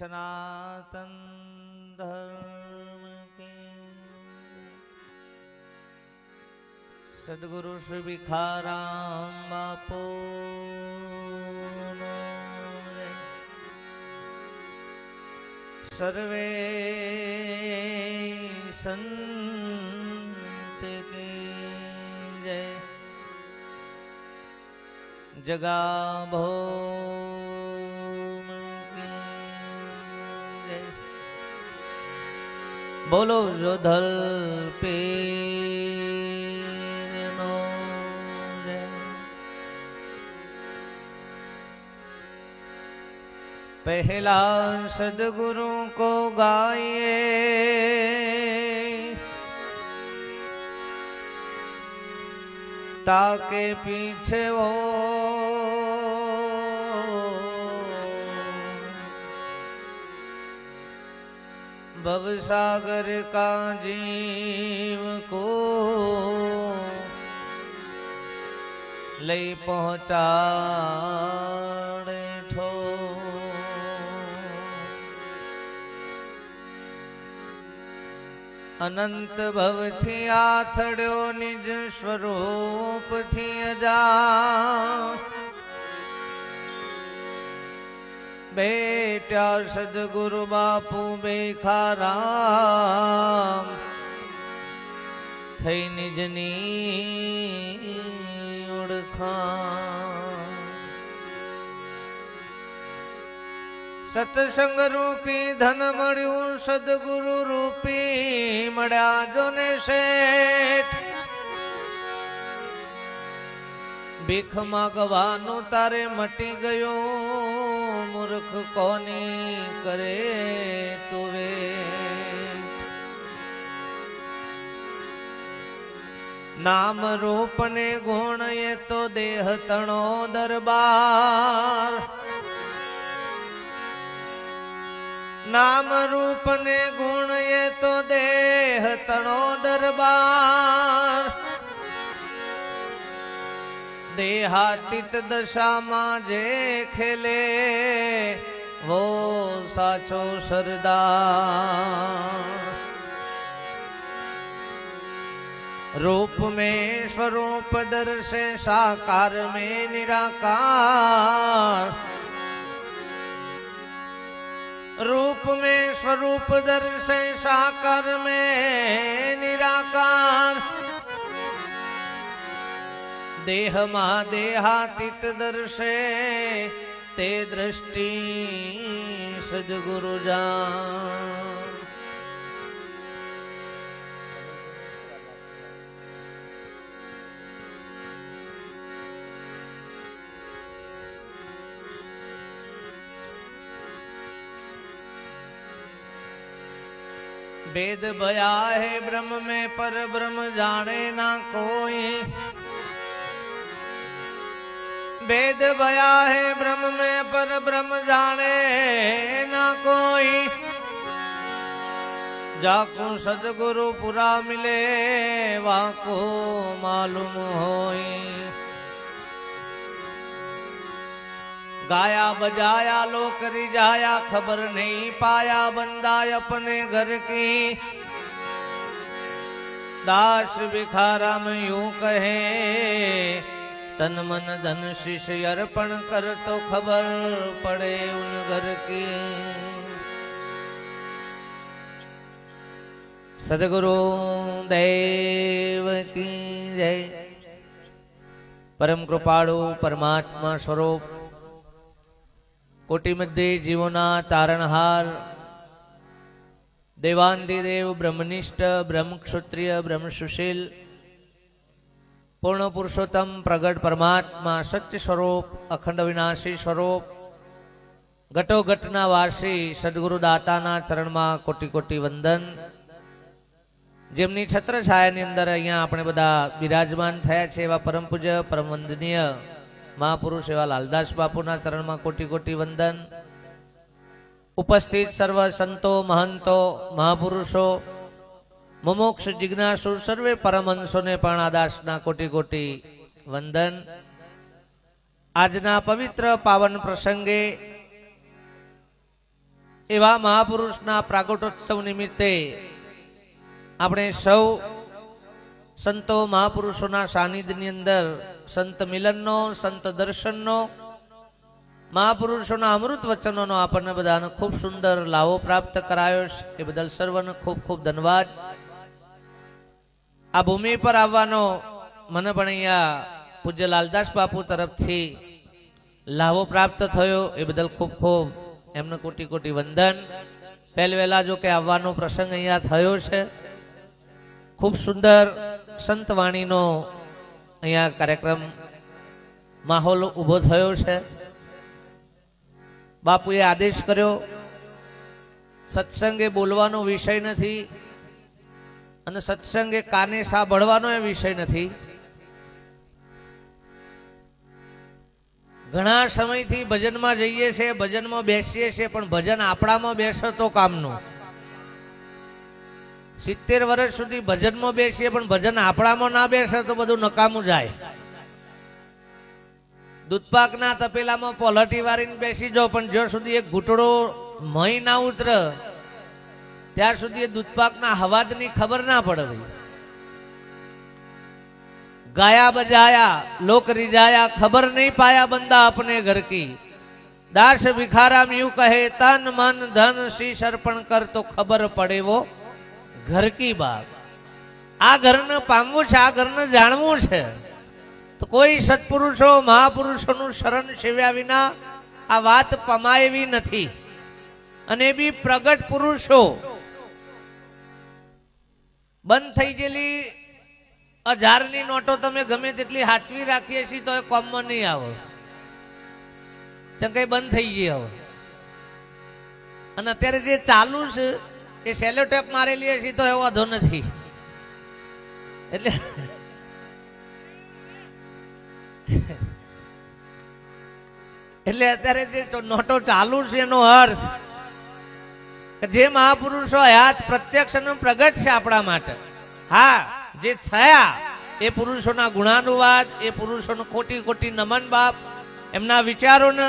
सनातन धर्म के सदगुरु श्री भिखाराम बापू सर्वे संत की जय। जगा भौम की जय। बोलो जो धल पीर नो जय। पहला सदगुरु को गाइए ताके पीछे वो भवसागर का जीव को ले पहुंचाड़े ठो। अनंत भव थी आथड़ो निज स्वरूप थी अजा। बेटा सदगुरु बापू भिखाराम थई निजनी ओळखाण। सत्संग रूपी धन मळ्यु सदगुरु रूपी मळ्या जोने शेठ। भीख मागवानो तारे मटी गयो मूर्ख कोनी करे तुवे। नाम रूप ने गुण ये तो देह तणो दरबार। नाम रूप ने गुण ये तो देह तणो दरबार। देहातीत दशा माजे खेले वो साचो सरदार। रूप में स्वरूप दर्शे साकार में निराकार। रूप में स्वरूप दर्शे साकार में निराकार। देह मा देहातीत दर्शे ते दृष्टि सद्गुरु जान। वेद भया है ब्रह्म में पर ब्रह्म जाने ना कोई। वेद भया है ब्रह्म में पर ब्रह्म जाने ना कोई। जाको सदगुरु पुरा मिले वाको मालूम होई। गाया बजाया लोक रिझाया खबर नहीं पाया बंदा अपने घर की। दास भिखाराम यूं कहे तन मन धन शिष्य अर्पण कर तो खबर पड़े उन घर की। सदगुरु देव की जय। परम कृपाळु परमात्मा स्वरूप कोटि मध्य जीवोना तारणहार देवांदिदेव ब्रह्मनिष्ठ ब्रह्म क्षत्रिय ब्रह्म सुशील पूर्ण पुरुषोत्तम प्रगट परमात्मा सत्य स्वरूप अखंड विनाशी स्वरूप घटो घटना वासी सद्गुरु दाताना चरण में कोटि कोटि वंदन। जेमनी छत्र छायानी अंदर अहींया आपणे बधा विराजमान थया छे एवा परम पूज्य परम वंदनीय महापुरुष एवा लालदास बापूना चरण में कोटि कोटि वंदन। उपस्थित सर्व संतो महंतो महापुरुषो मुमुक्ष जिज्ञासु सर्वे परमहंसो ने पण आदासना कोटि कोटि वंदन। आजना पवित्र पावन प्रसंगे એવા મહાપુરુષના પ્રાગટ્યોત્સવ નિમિત્તે આપણે સૌ સંતો મહાપુરુષોના સાનિધ્યની અંદર સંત મિલનનો, સંત દર્શનનો, મહાપુરુષોના અમૃત વચનોનો આપણને બધાને ખૂબ સુંદર લાવો પ્રાપ્ત કરાયો છે. એ બદલ સર્વને ખૂબ ખૂબ ધન્યવાદ. આ ભૂમિ પર આવવાનો મને પણ અહીંયા પૂજ્ય લાલદાસ બાપુ તરફથી લાવો પ્રાપ્ત થયો. એ બદલ ખૂબ ખૂબ એમને કોટી કોટી વંદન. પહેલવેલા જો કે આવવાનો પ્રસંગ અહીંયા થયો છે. ખૂબ સુંદર સંતવાણીનો અહીંયા કાર્યક્રમ માહોલ ઊભો થયો છે. બાપુએ આદેશ કર્યો, સત્સંગે બોલવાનો વિષય નથી અને સત્સંગે કાને સાંભળવાનો એ વિષય નથી. ઘણા સમયથી ભજનમાં જઈએ છીએ, ભજનમાં બેસીએ છીએ, પણ ભજન આપણામાં બેસે તો કામનું. 70 વર્ષ સુધી ભજનમાં બેસીએ પણ ભજન આપણામાં ના બેસે તો બધું નકામું જાય. દૂધપાકના તપેલામાં પલટી વાળીને બેસી જાઓ, પણ જ્યાં સુધી એક ઘૂંટડો મહી ના ઉતર ત્યાર સુધી એ દૂધપાકના હવાદની ખબર ના પડે. ભાઈ ગાયા બજાયા લોક रिजाया, खबर नहीं पाया बंदा अपने घर की. दास भिखाराम यूं कहे, तन मन धन शीश अर्पण कर तो खबर પડે वो घर की बात. આ ઘરને પામવું છે, આ ઘરને જાણવું છે, તો કોઈ સત્પુરુષો મહાપુરુષોનું શરણ સેવ્યા વિના આ વાત પમાય એવી નથી. અને બી પ્રગટ પુરુષો બંધ થઈ ગયેલી 1000ની નોટો તમે ગમે તેટલી હાચવી રાખીએ છીએ તો એ કોમમાં નહીં આવો. ચંકાઈ બંધ થઈ ગઈ હવે. અને અત્યારે જે ચાલુ છે એ સેલો ટેપ મારેલી હશે તો એ વાંધો નથી. એટલે એટલે અત્યારે જે નોટો ચાલુ છે એનો અર્થ જે મહાપુરુષો હયાત પ્રત્યક્ષ અને પ્રગટ છે આપણા માટે. હા, જે થયા એ પુરુષોના ગુણાનુવાદ, એ પુરુષોનો કોટી કોટી નમન બાપ. એમના વિચારોને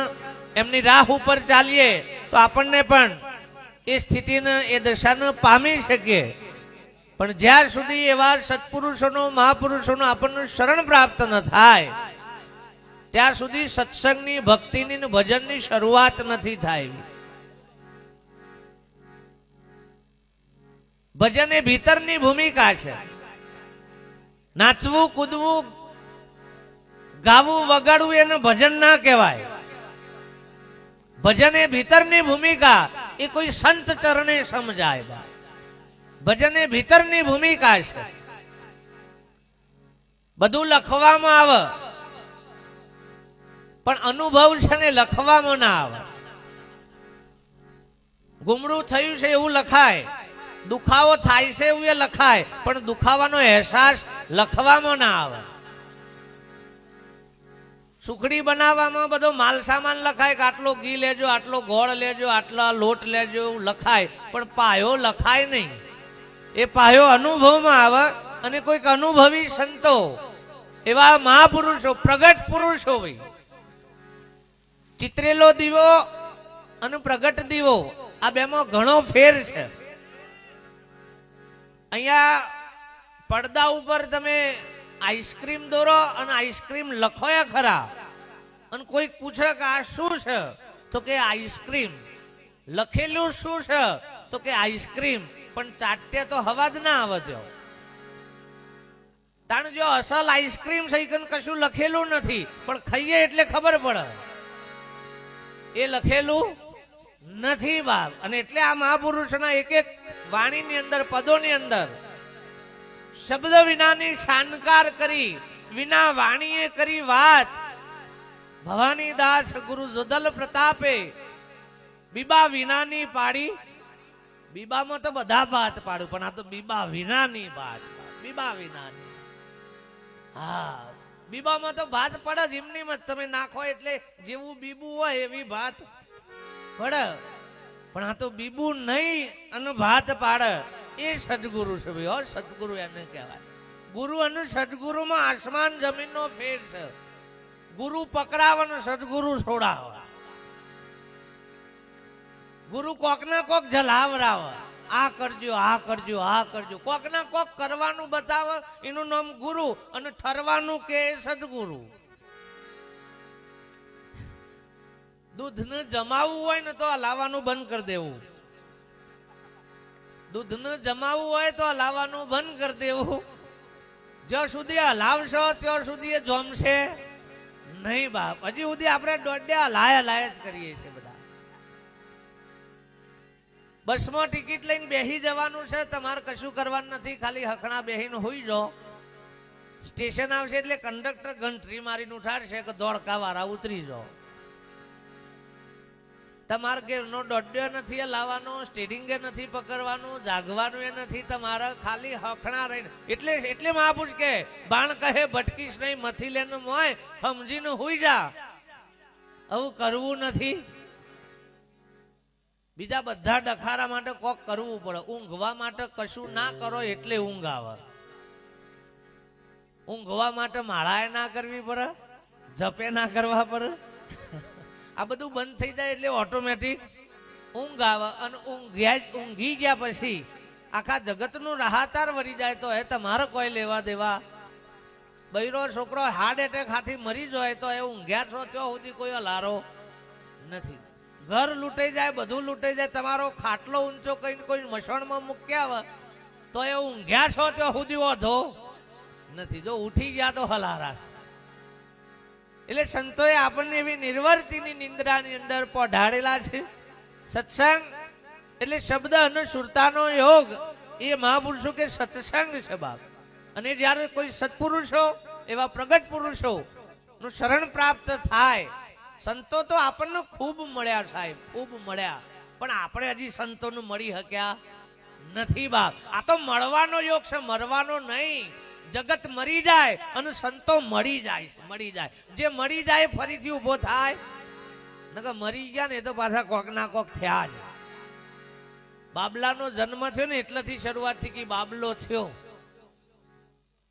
એમની રાહ ઉપર ચાલીએ તો આપણને પણ એ સ્થિતિને, એ દશાને પામી શકીએ. પણ જ્યાર સુધી એવા સત્પુરુષોનો મહાપુરુષોનો આપણને શરણ પ્રાપ્ત ન થાય ત્યાં સુધી સત્સંગની, ભક્તિની ને ભજનની શરૂઆત નથી થાય. ભજન એ ભીતરની ભૂમિકા છે. નાચવું, કૂદવું, ગાવું, વગાડવું એને ભજન ના કહેવાય. ભજન એ ભીતરની ભૂમિકા, એ કોઈ સંત ચરણે સમજાય. ભજન એ ભીતરની ભૂમિકા છે. બધું લખવામાં આવે પણ અનુભવ છે ને લખવામાં ના આવે. ગુમડું થયું છે એવું લખાય, દુખાવો થાય છે એવું એ લખાય, પણ દુખાવાનો અહેસાસ લખવામાં ના આવે. સુખડી બનાવવામાં બધો માલ સામાન લખાય કે આટલો ઘી લેજો, આટલો ગોળ લેજો, આટલા લોટ લેજો એવું લખાય, પણ પાયો લખાય નહીં. એ પાયો અનુભવમાં આવે. અને કોઈક અનુભવી સંતો, એવા મહાપુરુષો, પ્રગટ પુરુષો, ભાઈ ચિત્રેલો દીવો અને પ્રગટ દીવો આ બેમાં ઘણો ફેર છે. અહીંયા પડદા ઉપર તમે આઈસ્ક્રીમ દોરો અને આઈસ્ક્રીમ લખો એ ખરા, અને કોઈ પૂછે કે આ શું છે તો કે આઈસ્ક્રીમ. લખેલું શું છે તો કે આઈસ્ક્રીમ, પણ ચાટે તો હવા જ ના આવે. જો તાણ જો અસલ આઈસ્ક્રીમ સહી કશું લખેલું નથી, પણ ખાઈએ એટલે ખબર પડે એ લખેલું નથી બાપ. અને એટલે આ મહાપુરુષના એક એક વાણીની અંદર, પદોની અંદર શબ્દ વિનાની શાનકાર કરી, વિના વાણીએ કરી વાત. ભવાની દાસ ગુરુ જદલ પ્રતાપે બીબા વિનાની પાડી. બીબામાં તો બધા ભાત પાડું, પણ આ તો બીબા વિનાની ભાત. બીબા વિનાની, હા, બીબામાં તો ભાત પડે જ. એમની મત તમે નાખો એટલે જેવું બીબું હોય એવી ભાત પડે, પણ આ તો બીબુ નહીં અને ભાત પાડે. એ સદગુરુ છે ભાઈ. સદગુરુ એને કહેવાય. ગુરુ અને સદગુરુમાં આસમાન જમીનનો ફેર છે. ગુરુ પકડાવ અને સદગુરુ છોડાવ. ગુરુ કોક ના કોક જલાવરાવ, આ કરજો આ કરજો આ કરજો, કોક ના કોક કરવાનું બતાવ, એનું નામ ગુરુ, અને ઠરવાનું કે સદગુરુ. દૂધને જમાવવું હોય ને તો લાવવાનું બંધ કરી દેવું. દૂધને જમાવવું હોય તો લાવવાનું બંધ કરી દેવું. જ્યાં સુધી હલાવશો ત્યાં સુધી એ જોમશે નહીં બાપ. હજી સુધી આપણે દોડ્યા લાયા જ કરીએ છીએ બધા. બસમાં ટિકિટ લઈને બેસી જવાનું છે, તમારે કશું કરવાનું નથી, ખાલી હખણા બેહીને હોઈ જાઓ. સ્ટેશન આવશે એટલે કંડક્ટર ઘંટરી મારીને ઉઠાડશે કે દોડકા વાળા ઉતરી જાઓ. તમારે ઘેરનો દોડ્યો નથી એ લાવવાનો, સ્ટેરિંગે નથી પકડવાનું, જાગવાનું એ નથી તમારે, ખાલી હખણા રહીને. એટલે મહાપુરુષ કે બાણ કહે ભટકીશ નહીં, મથી લેને મોય સમજીને હુઈ જા. આવું કરવું નથી. બીજા બધા ડખારા માટે કોક કરવું પડે. ઊંઘવા માટે કશું ના કરો એટલે ઊંઘ આવે. ઊંઘવા માટે માળાએ ના કરવી પડે, જપે ના કરવા પડે. આ બધું બંધ થઈ જાય એટલે ઓટોમેટિક ઊંઘ આવે. અને ઊંઘી ગયા પછી આખા જગતનું રાહતાર વળી જાય તો એ તમારે કોઈ લેવા દેવા. બૈરો છોકરો હાર્ટ એટેક હાથી મરી જાય તો એ ઊંઘ્યા છો ત્યાં સુધી કોઈ લારો નથી. ઘર લૂંટાઈ જાય, બધું લૂંટાઈ જાય, તમારો ખાટલો ઊંચો કઈ કોઈ મસણમાં મૂક્યા હોય તો એ ઊંઘ્યા છો ત્યાં સુધી વધો નથી. જો ઉઠી ગયા તો હલારા. એટલે સંતોએ આપણને એવી નિર્વર્તિની નિંદ્રાની અંદર પહોંચાડેલા છે. સત્સંગ એટલે શબ્દ અને સુરતાનો યોગ. એ મહાપુરુષો કે સત્સંગ છે બાપ. અને જયારે કોઈ સત્પુરુષો એવા પ્રગટ પુરુષો નું શરણ પ્રાપ્ત થાય. સંતો તો આપણને ખૂબ મળ્યા સાહેબ, ખૂબ મળ્યા, પણ આપણે હજી સંતોનું મળી શક્યા નથી બાપ. આ તો મળવાનો યોગ છે, મરવાનો નહીં. જગત મરી જાય અને સંતો મળી જાય. જે મળી જાય ફરીથી ઉભો થાય. નકર મરી ગયા ને એ તો પાછા કોક ના કોક થયા જ. બાબલાનો જન્મ થયો ને એટલેથી શરૂઆત થઈ કે બાબલો થયો.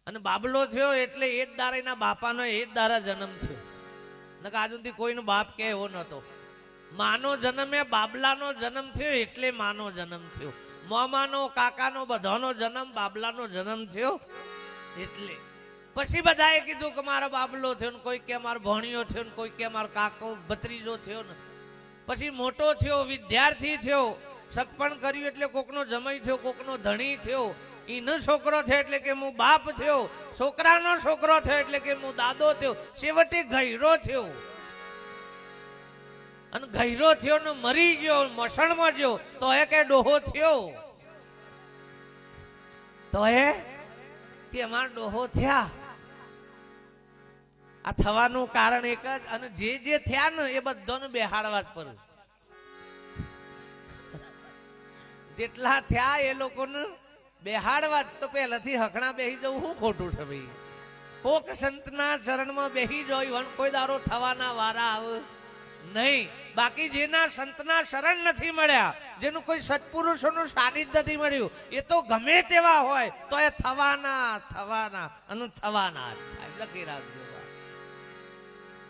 અને બાબલો થયો એટલે એ જ દારા એના બાપાનો એ જ દારા જન્મ થયો. નકર આજ સુધી કોઈનો બાપ કે એવો નતો. માનો જન્મ એ બાબલાનો જન્મ થયો એટલે માનો જન્મ થયો. મોમાનો કાકાનો બધાનો જન્મ બાબલાનો જન્મ થયો એટલે. પછી બધાએ કીધું કે મારો બાબલો થયો ને, કોઈ કે મારો ભણિયો થયો ને, કોઈ કે મારો કાકો ભત્રીજો થયો ને. પછી મોટો થયો, વિદ્યાર્થી થયો, સગપણ કર્યું એટલે કોકનો જમાઈ થયો, કોકનો ધણી થયો, એનો છોકરો થયો એટલે કે હું બાપ થયો, છોકરાનો છોકરો થયો એટલે કે હું દાદો થયો, છેવટે ગયરો થયો. અને ગયરો થયો ને મરી ગયો, મસણમાં ગયો તો એ કે ડોહો થયો. તો એ કે અમાર ડોહો થયા. આ થવાનું કારણ એક જ. અને જે થયા ને એ બધાને બેહાડવા જ પડે. જેટલા થયા એ લોકોને બેહાડવા. તો પહેલાથી હકણા બેહી જવું શું ખોટું છે ભાઈ? કોક સંતના ચરણમાં બેહી જોયું કોઈ દારો થવાના વારા આવે નહીં. બાકી જેના સંતના શરણ નથી મળ્યા, જેનું કોઈ સત્પુરુષોનું સાનિધ્ય નથી મળ્યું, એ તો ગમે તેવા હોય તો એ થવાના અને થવાના. લખી રાખજો.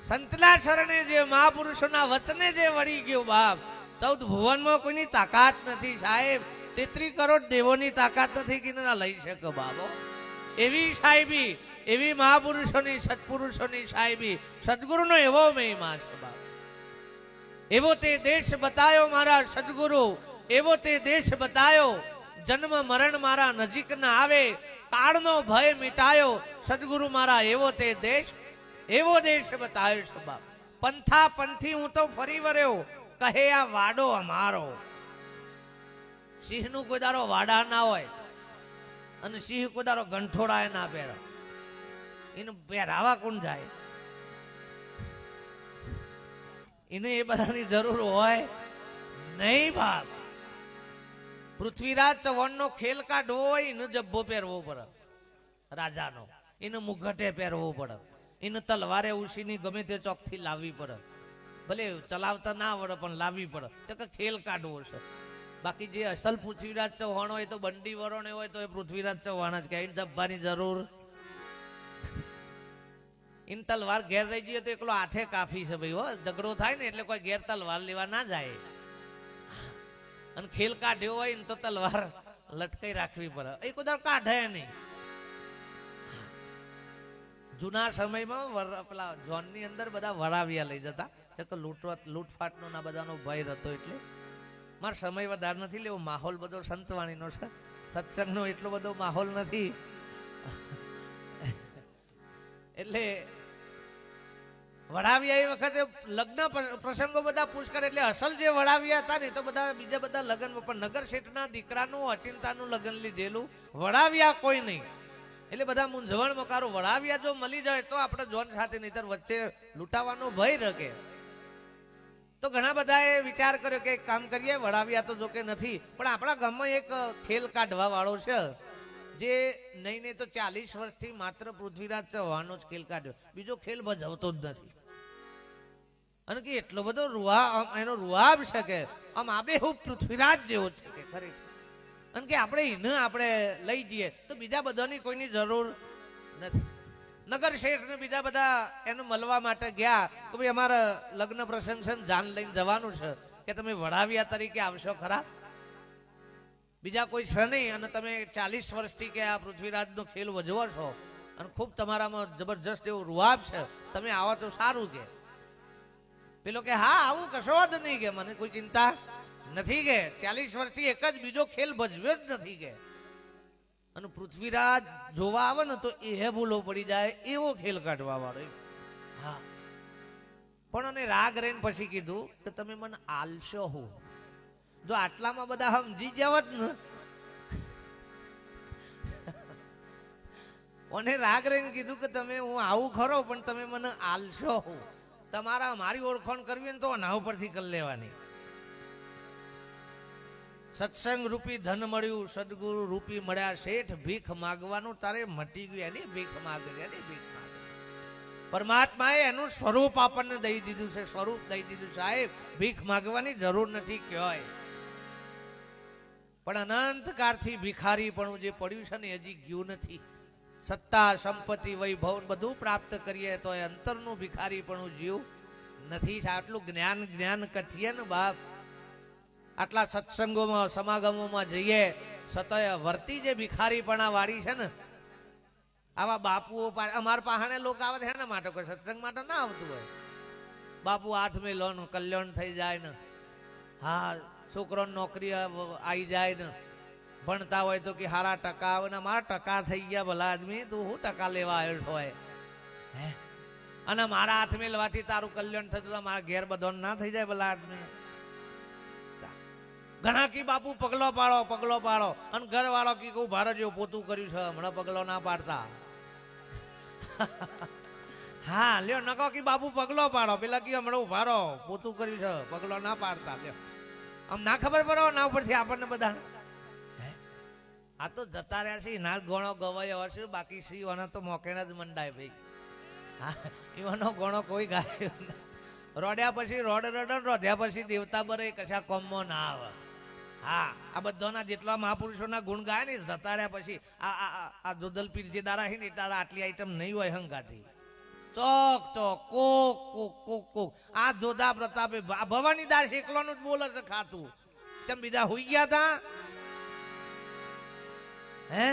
સંતના શરણે જે મહાપુરુષોના વચને જે વળી ગયો બાપ, 14 ભુવનમાં કોઈની તાકાત નથી સાહેબ. 33 કરોડ દેવોની તાકાત નથી કે ના લઈ શકે બાબો. એવી સાહેબી, એવી મહાપુરુષોની સત્પુરુષોની સાહેબી, સદગુરુનો એવો મહિમા છે બાપ. એવો તે દેશ બતાયો મારા સદગુરુ, એવો તે દેશ બતાયો. જન્મ મરણ મારા નજીક ના આવે, કાળનો ભય મિટાયો. સદગુરુ મારા એવો તે દેશ, એવો દેશ બતાવ્યો છે બાપ. પંથા પંથી હું તો ફરી વર્યો, કહે આ વાડો અમારો. સિંહ નું કોઈ દારો વાડા ના હોય, અને સિંહ કોઈ દારો ગંઠોડા ના પહેરે. એનું પહેરાવા કોણ જાય? એને એ બધાની જરૂર હોય નહીં બાપ. પૃથ્વીરાજ ચૌહાણ નો ખેલ કાઢવો હોય, એનો જબ્બો પહેરવો પડે રાજાનો, એને મુગટે પહેરવો પડે, એને તલવારે ઉસીની ગમે તે ચોકથી લાવવી પડે. ભલે ચલાવતા ના આવડે પણ લાવવી પડે, તો કે ખેલ કાઢવો છે. બાકી જે અસલ પૃથ્વીરાજ ચૌહાણ હોય તો બંડી વરોણે હોય તો એ પૃથ્વીરાજ ચૌહાણ જ કહેવાય. જબ્બાની જરૂર. ઇન તલવાર ઘેર રહી જઈએ તો એકલો હાથે કાફી છે ભાઈ. હો ઝઘડો થાય ને એટલે કોઈ ઘેર તલવાર લેવા ના જાય. અને ખેલ કાઢ્યો હોય ને તો તલવાર લટકાઈ રાખવી પડે, એ કોઈ કાઢે નહીં. જૂના સમયમાં પેલા જોન ની અંદર બધા વરાવિયા લઈ જતા, લૂંટફાટનો ના બધાનો ભય હતો. એટલે મારો સમય વધારે નથી લેવો, માહોલ બધો સંતવાણીનો છે, સત્સંગનો એટલો બધો માહોલ નથી. એટલે વડાવિયા એ વખતે લગ્ન પ્રસંગો બધા પુષ્કર, એટલે અસલ જે વડાવિયા હતા ને તો બધા બીજા બધા લગ્ન, પણ નગર શેઠના દીકરાનું અચિંતાનું લગ્ન લીધેલું, વડાવિયા કોઈ નહીં. એટલે બધા મૂંઝવણ મકારો, વડાવિયા જો મળી જાય તો આપણે જોન સાથે, નહીતર વચ્ચે લૂંટાવાનો ભય રકે. તો ઘણા બધાએ વિચાર કર્યો કે એક કામ કરીએ, વડાવિયા તો જોકે નથી, પણ આપણા ગામમાં એક ખેલ કાઢવા વાળો છે, જે નહીં તો 40 વર્ષથી માત્ર પૃથ્વીરાજ ચૌહાણનો જ ખેલ કાઢ્યો, બીજો ખેલ ભજવતો જ નથી. અને કે એટલો બધો એનો રૂહાબ છે કે આમ આબેહૂબ પૃથ્વીરાજ જેવો છે કે ખરેખર. અને કે આપણે લઈ જઈએ તો બીજા બધાની કોઈની જરૂર નથી. નગર શેઠ ને બીજા બધા એને મળવા માટે ગયા કે ભાઈ અમારા લગ્ન પ્રસંગ છે, જાન લઈને જવાનું છે, કે તમે વડાવિયા તરીકે આવશો ખરા? બીજા કોઈ છે નહીં, અને તમે 40 વર્ષથી કે આ પૃથ્વીરાજનો ખેલ વજવો છો, અને ખૂબ તમારામાં જબરજસ્ત એવું રૂહાબ છે, તમે આવો તો સારું. કે પેલો કે હા આવું કશો જ નહીં, કે મને કોઈ ચિંતા નથી, કે 40 વર્ષથી એક જ બીજો ખેલ ભજવ્યો જ નથી. કે અને પૃથ્વીરાજ જોવા આવે ને તો એ ભૂલો પડી જાય એવો ખેલ કાઢવા વાળો. હા, પણ અને રાગ રહીને પછી કીધું કે તમે મને આલશો હું. જો આટલામાં બધા સમજી જવત ને, અને રાગ રહીને કીધું કે તમે હું આવું ખરો, પણ તમે મને આલશો હું. તમારા મારી ઓળખાણ કરવી ને તો ના ઉપરથી કરી લેવાની. સત્સંગ રૂપી ધન મળ્યું, સદગુરુ રૂપી મળ્યા શેઠ, ભીખ માગવાનું તારે મટી ગયું, એની ભીખ માગણી, એની ભીખ માગણી. પરમાત્માએ એનું સ્વરૂપ આપણને દઈ દીધું છે, સ્વરૂપ દઈ દીધું. સાહેબ ભીખ માગવાની જરૂર નથી કહેવાય, પણ અનંત કાળથી ભિખારી પણ જે પડ્યું છે ને હજી ગયું નથી. સત્તા સંપત્તિ વૈભવ બધું પ્રાપ્ત કરીએ તો એ અંતરનું ભિખારી પણ જીવ નથી. આટલું જ્ઞાન કથીએ ને બાપ, આટલા સત્સંગોમાં સમાગમોમાં જઈએ સતય વર્તી જે ભિખારીપણા વાળી છે ને, આવા બાપુઓ અમારા પાહણે લોકો આવે છે ને માટે, કોઈ સત્સંગ માટે ના આવતું હોય. બાપુ હાથ મેં લો ને કલ્યાણ થઈ જાય ને, હા છોકરો નોકરી આવી જાય ને, ભણતા હોય તો કે હારા ટકા આવે ને, મારા ટકા થઈ ગયા ભલા આદમી, તું શું ટકા લેવા આવ્યો હોય હે, અને મારા હાથ મેં લેવાથી તારું કલ્યાણ થતું, મારા ઘેર બધો ના થઈ જાય ભલા આદમી. ઘણા કી બાપુ પગલો પાડો, અને ઘર વાળો કી કહું ભારત જેવું પોતું કર્યું છે, હમણાં પગલો ના પાડતા. હા લ્યો નકો કી બાપુ પગલો પાડો, પેલા કી હમણાં ઉભા રહો પોતું કર્યું છે, પગલો ના પાડતા. લ્યો આમ ના ખબર પડો ના ઉપરથી આપણને બધા. આ તો જતા રહ્યા છે ના ગણો ગવાયો હશે, બાકી શિવનો તો મોકેણા જ મંડાય ભાઈ. હા એવાનો ગણો કોઈ ગાય રોડ્યા પછી રોડ્યા પછી દેવતા બરે કશા કોમમાં ના આવે. હા આ બધાના જેટલા મહાપુરુષોના ગુણ ગાય ને જતા રહ્યા પછી આ જોદલપીર જે દારા છે ને તારા આટલી આઈટમ નહીં હોય હંગાથી. ચોક કોક આ જોધા પ્રતાપે ભવાની દાસ એકલોનું જ બોલે છે ખાતું. ચમ બીજા હોઈ ગયા તા હે,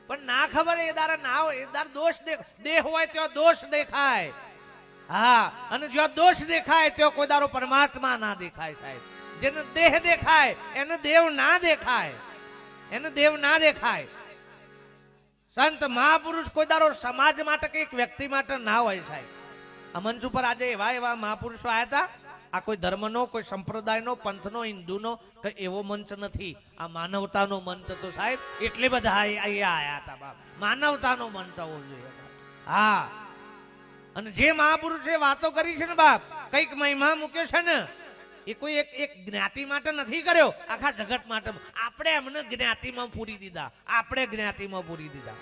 પણ ના ખબર એ દારા ના હોય, એ દાર દોષ દેહ હોય તો દોષ દેખાય. હા અને જો દોષ દેખાય તો કોઈ દારો પરમાત્મા ના દેખાય. સાહેબ જેને દેહ દેખાય એને દેવ ના દેખાય, એને દેવ ના દેખાય. સંત મહાપુરુષ કોઈ દારો સમાજ માટે કે એક વ્યક્તિ માટે ના હોય. સાહેબ આ મંચ ઉપર આજે એવા મહાપુરુષો આવ્યા હતા. આ કોઈ ધર્મનો, કોઈ સંપ્રદાયનો, પંથનો, હિન્દુનો કઈ એવો મંચ નથી. આ માનવતાનો મંચ હતો સાહેબ, એટલે બધા અહીંયા આવ્યા હતા બાપ. માનવતાનો મંચ હોવો જોઈએ. હા અને જે મહાપુરુષે વાતો કરી છે ને બાપ, કઈક મહિમા મૂક્યો છે ને, એ કોઈ એક જ્ઞાતિ માટે નથી કર્યો, આખા જગત માટે. આપણે એમને જ્ઞાતિમાં પૂરી દીધા, આપણે જ્ઞાતિમાં પૂરી દીધા.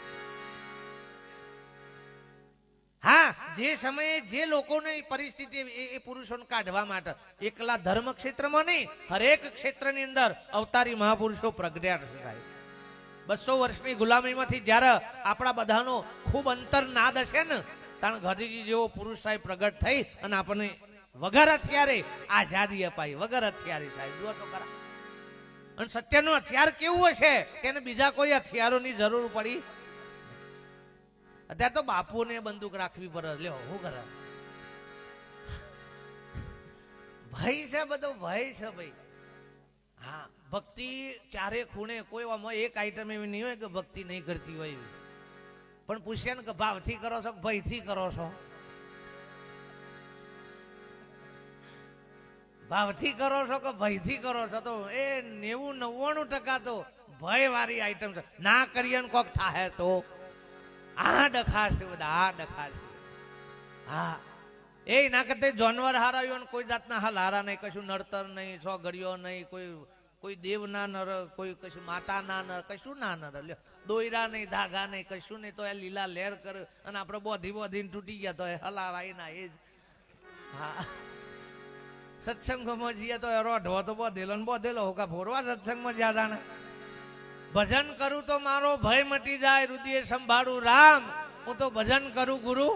હા જે સમયે જે લોકોની પરિસ્થિતિ એ પુરુષોને કાઢવા માટે, એકલા ધર્મ ક્ષેત્રમાં નહીં, હરેક ક્ષેત્રની અંદર અવતારી મહાપુરુષો પ્રગટ્યા છે સાહેબ. 200 વર્ષની ગુલામીમાંથી જ્યારે આપણા બધાનો ખૂબ અંતર નાદ હશે ને, કારણ ગાંધીજી જેવો પુરુષ સાહેબ પ્રગટ થઈ અને આપણને વગર હથિયારે આઝાદી અપાઈ. વગર હથિયારે સાહેબ જુઓ તો ખરા. અને સત્યનું હથિયાર કેવું હશે કે એને બીજા કોઈ હથિયારોની જરૂર પડી. અત્યારે તો બાપુને બંદૂક રાખવી પડે. લ્યો શું કરે? ભય છે, બધો ભય છે ભાઈ. હા, ભક્તિ ચારે ખૂણે, કોઈ એક આઈટમ એવી નહીં હોય કે ભક્તિ નહીં કરતી હોય એવી. પણ પૂછ્યા ને કે ભાવથી કરો છો કે ભયથી કરો છો? ભાવથી કરો છો કે ભયથી કરો છો? તો એ 90-99% તો ભય વાળી આઈટમ છે. ના કરીએ ને કોક થાય તો આ ડખાશે, બધા આ ડખાશે. હા, એ ના કરતા જાનવર હારાયો ને કોઈ જાતના હાલ હારા નહીં, કશું નડતર નહીં, સો ઘડિયો નહીં, કોઈ દેવ ના નર, કોઈ કશું માતા ના નર, કશું ના નર. લ્યો, દોયરા નહીં, ધાગા નહીં, કશું નહીં, તો એ લીલા લહેર કરે અને આપણે બોધીને તૂટી ગયા તો એ હલાવાય ના. એ જ હા, સત્સંગમાં જઈએ તો એ રોઢવો તો બોધેલો હોકા ફોરવા સત્સંગમાં જ્યાં જાણે. ભજન કરું તો મારો ભય મટી જાય, હૃદય સંભાળું રામ. હું તો ભજન કરું ગુરુ.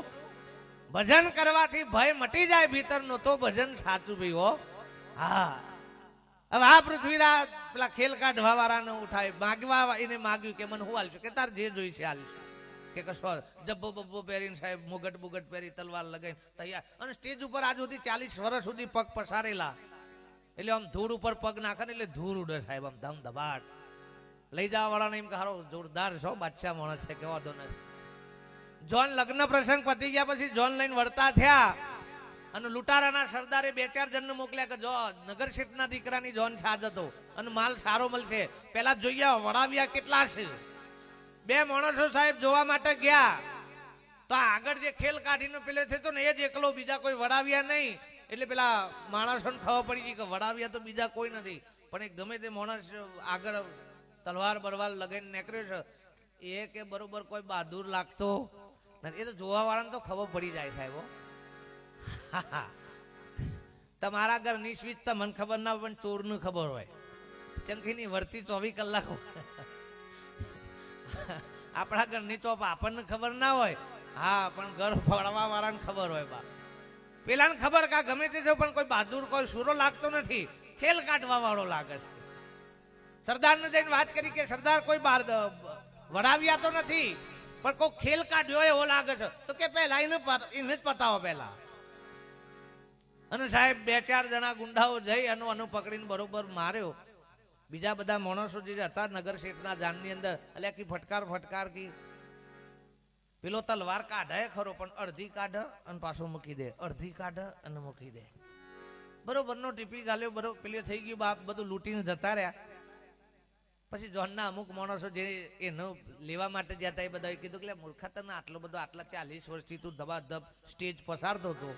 ભજન કરવાથી ભય મટી જાય ભીતરનો, તો ભજન સાચું ભાઈ હો. હા, હવે આ પૃથ્વીરાજ પેલા ખેલ કાઢવા વાળાને ઉઠાય, માગવા એને માગ્યું કે મને હું હાલશું, કે તાર જે જોઈ છે હાલશું. કે કશો જબ્બો બબ્બો પહેરીને સાહેબ મુગટ બુગટ પહેરી તલવાર લગાઈને તૈયાર, અને સ્ટેજ ઉપર આજ સુધી 40 વર્ષ સુધી પગ પસારેલા. એટલે આમ ધૂળ ઉપર પગ નાખે ને એટલે ધૂળ ઉડે સાહેબ, આમ ધમ ધબાટ. લઈ જવા વાળાને એમ કે હારો જોરદાર છો, બાદશાહ માણસ છે, કે વાંધો નથી. જોન લગ્ન પ્રસંગ પતી ગયા પછી જોન લઈને વળતા થયા અને લૂંટારાના સરદારે 2-4 જણને મોકલ્યા કે જો નગર શેઠના દીકરાની જોન સાજ હતો અને માલ સારો મળશે, પેલા જોઈએ વડાવ્યા કેટલા છે. 2 માણસો સાહેબ જોવા માટે ગયા તો આગળ જે ખેલ કાઢીને પેલે થતો ને એ જ એકલો, બીજા કોઈ વડાવ્યા નહીં. એટલે પેલા માણસોને ખબર પડી ગઈ કે વડાવ્યા તો બીજા કોઈ નથી, પણ એક ગમે તે માણસ આગળ તલવાર બરવાર લગાઈને નીકળ્યો છે, એ કે બરોબર કોઈ બહાદુર લાગતો. એ તો જોવા વાળાને તો ખબર પડી જાય સાહેબ. તમારા ઘરની સ્વીચ તો મને ખબર ના હોય, પણ ચોરનું ખબર હોય. ચંકીની વર્તી 24 કલાક આપણા ઘરની ચોપ આપણને ખબર ના હોય. હા, પણ ઘર ફળવા વાળાને ખબર હોય. બા પેલાને ખબર કે ગમે તે પણ કોઈ બહાદુર, કોઈ સુરો લાગતો નથી, ખેલ કાઢવા વાળો લાગે છે. સરદારને જઈને વાત કરી કે સરદાર કોઈ વડાવ્યા તો નથી, પણ કોઈ ખેલ કાઢ્યો એવો લાગે છે. તો કે પહેલા એને જ પતાવો પહેલા. અને સાહેબ 2-4 જણા ગુંડાઓ જઈ અને પકડીને બરોબર માર્યો. બીજા બધા માણસો જે હતા નગર શેઠના જાનની અંદર, એટલે કી ફટકાર કી પેલો તલવાર કાઢે ખરો, પણ અડધી કાઢે અને પાછો મૂકી દે, અડધી કાઢે અને મૂકી દે. બરોબર નો ટીપી ગાલ્યો, બરોબર પેલી થઈ ગયું, બાપ બધું લૂંટીને જતા રહ્યા. પછી જોનના અમુક માણસો જે એને લેવા માટે જ્યાં હતા એ બધા કીધું કે મૂર્ખા તને આટલો બધો, આટલા 40 વર્ષથી તું ધબાધબ સ્ટેજ પસારતો હતો,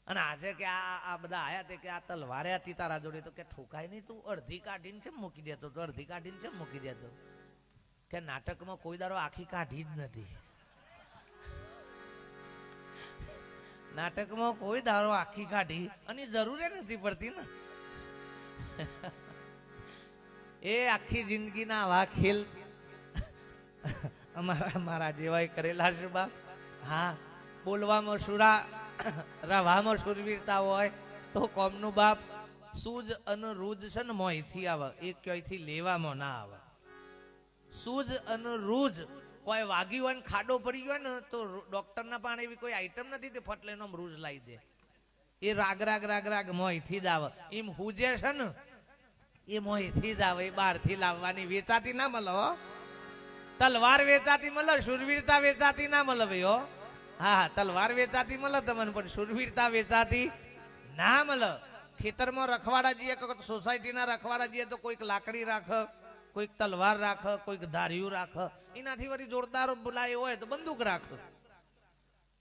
અને આજે કે આ બધા આયા તે કે આ તલવારે હતી તારા જોડે, તો કે ઠોકાય નહીં, તું અડધી કાઢીને છે મૂકી દેતો, તો અડધી કાઢીને છે મૂકી દેતો. કે નાટકમાં કોઈ દારો આખી કાઢી જ નથી. નાટકમાં કોઈ દારો આખી કાઢી અને જરૂર નથી પડતી ને. એ આખી જિંદગીના આવા ખેલ અમારા જેવાય કરેલા છે બાપ. હા, બોલવામાં સુરા, રવામાં સુરવીરતા હોય તો કોમનું બાપ સૂજ અને રૂજ છે ને મોંથી આવે, એક ક્યાંયથી લેવામાં ના આવે. સૂજ અને રૂજ કોઈ વાગ્યું હોય ને ખાડો પડી ગયો ને તો ડોક્ટરના પણ એવી કોઈ આઈટમ નથી તે ફટલેનો રૂજ લાવી દે. એ રાગ મોંથી જ આવે. એમ હુજે છે ને એ મોંથી જ આવે, એ બહારથી લાવવાની વેચાતી ના મળે હો. તલવાર વેચાતી મળે, સુરવીરતા વેચાતી ના મળે ભાઈ હો. હા, તલવાર વેચાતી મળે તમને, પણ સુરવીરતા વેચાતી ના મળે. ખેતરમાં રખવાડા જઈએ, સોસાયટીના રખવાડા જઈએ તો કોઈક લાકડી રાખે, કોઈક તલવાર રાખે, કોઈક ધાર્યું રાખે. એનાથી વળી જોરદાર બોલાય હોય તો બંદૂક રાખે.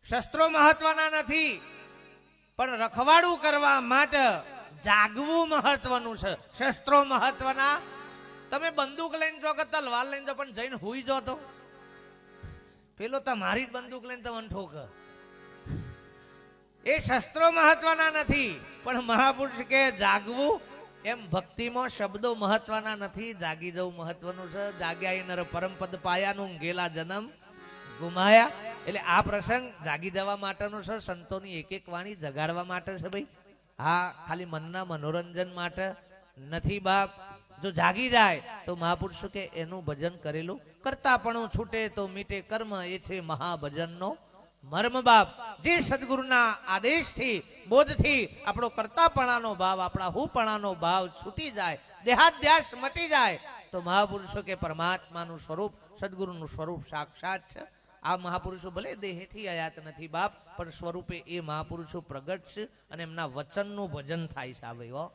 શસ્ત્રો મહત્વના નથી, પણ રખવાડું કરવા માટે જાગવું મહત્વનું છે. શસ્ત્રો મહત્વના. તમે બંદૂક લઈને જો કે તલવાર લઈને જો, પણ જઈને હુઈ જો તો પેલો તમારી જ બંદૂક લઈને તમને ઠોક. એ શસ્ત્રો મહત્વના નથી, પણ મહાપુરુષ કે જાગવું. એમ ભક્તિમાં શબ્દો મહત્વના નથી, જાગી જવું મહત્વનું છે. જાગ્યા નર પરમપદ પાયાનું, ગેલા જન્મ ગુમાયા. એટલે આ પ્રસંગ જાગી જવા માટેનો છે. સંતોની એક વાણી જગાડવા માટે છે ભાઈ. હા, ખાલી મનના મનોરંજન માટે નથી બાપ. જો જાગી જાય તો મહાપુરુષો કે એનું ભજન કરેલું કરતાપણું છૂટે તો મીટે કર્મ, એ છે મહાભજનનો મર્મ બાપ. જે સદગુરુના આદેશથી બોધથી આપણો કરતાપણાનો ભાવ, આપણા હુંપણાનો ભાવ છૂટી જાય, દેહાધ્યાસ મટી જાય, તો મહાપુરુષો કે પરમાત્માનું સ્વરૂપ, સદગુરુનું સ્વરૂપ સાક્ષાત છે. આ મહાપુરુષો ભલે દેહથી આયાત નથી બાપ, પણ સ્વરૂપે એ મહાપુરુષો પ્રગટ છે અને એમના વચનનું ભજન થાય છે. ભાઈ હો,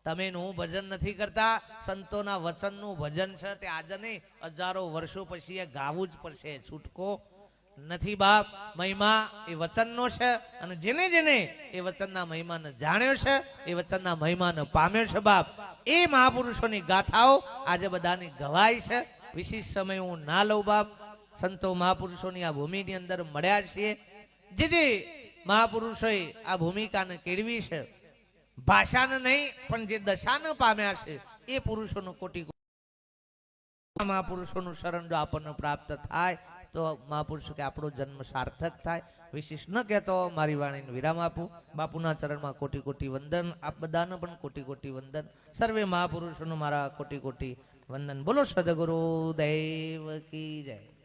તમે હું ભજન નથી કરતા, સંતોના વચનનું ભજન છે તે આજે નહીં, હજારો વર્ષો પછી એ ગાવું જ પડશે, છૂટકો નથી બાપ. મહિમા એ વચનનો છે અને જેને જેને એ વચનના મહિમાને જાણ્યો છે, એ વચનના મહિમાને પામ્યો છે બાપ, એ મહાપુરુષોની ગાથાઓ આજે બધાની ગવાય છે. વિશેષ સમય હું ના લઉં બાપ. સંતો મહાપુરુષોની આ ભૂમિની અંદર મળ્યા છીએ. જે મહાપુરુષોએ આ ભૂમિકાને કેળવી છે, ભાષાને નહીં પણ જે દશાને પામ્યા છે, એ પુરુષોનું કોટી મહાપુરુષોનું શરણ જો આપણને પ્રાપ્ત થાય તો મહાપુરુષો કે આપણો જન્મ સાર્થક થાય. વિશેષ ન કહેતો મારી વાણીને વિરામ આપું. બાપુના ચરણમાં કોટી કોટી વંદન. આપ બધાને પણ કોટી કોટી વંદન. સર્વે મહાપુરુષોનું મારા કોટી કોટી વંદન. બોલો સદગુરુ દેવ કી જય.